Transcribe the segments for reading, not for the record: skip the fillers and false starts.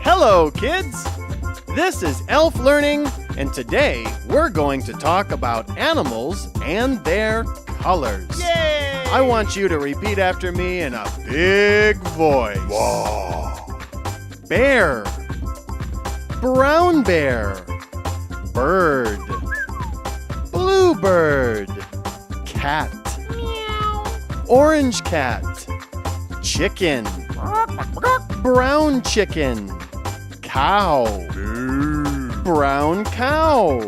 Hello, kids! This is Elf Learning, and today we're going to talk about animals and their colors. Yay! I want you to repeat after me in a big voice. Whoa! Bear, brown bear, bird, bluebird, cat, orange cat, chicken, brown chicken, cow, brown cow,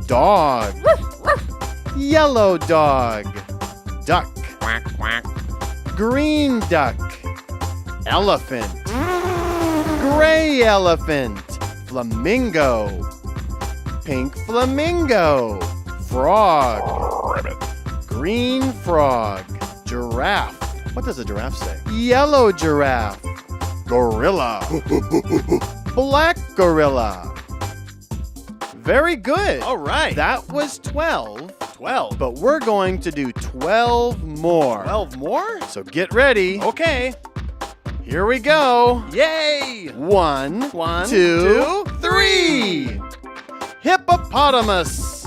dog, yellow dog, duck, green duck, elephant, gray elephant, flamingo, pink flamingo, frog, green frog, giraffe. What does a giraffe say? Yellow giraffe, gorilla, black gorilla. Very good. All right. That was 12. 12. But we're going to do 12 more. 12 more? So get ready. Okay. Here we go. Yay! One, One, two, two, three. Hippopotamus.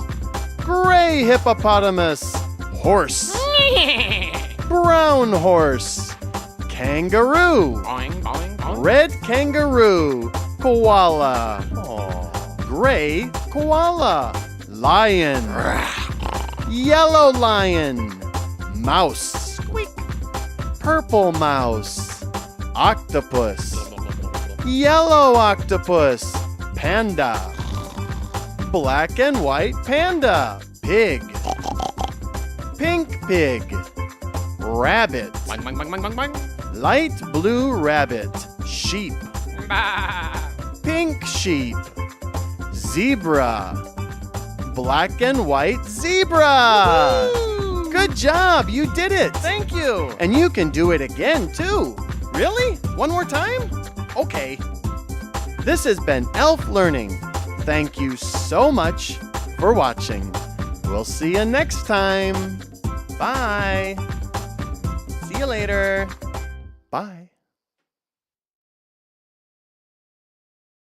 Gray hippopotamus. Horse. Brown horse. Kangaroo. Boing, boing, boing. Red kangaroo. Koala. Gray koala. Lion. Yellow lion. Mouse. Squeak. Purple mouse. Octopus. Yellow octopus. Panda. Black and white panda. Pig. Pink pig. Rabbit. Boing, boing, boing, boing, boing, boing. Light blue rabbit. Sheep. Bah. Pink sheep. Zebra. Black and white zebra. Woo! Good job, you did it. Thank you. And you can do it again too. Really? One more time? Okay. This has been Elf Learning. Thank you so much for watching. We'll see you next time. Bye. See you later. Bye.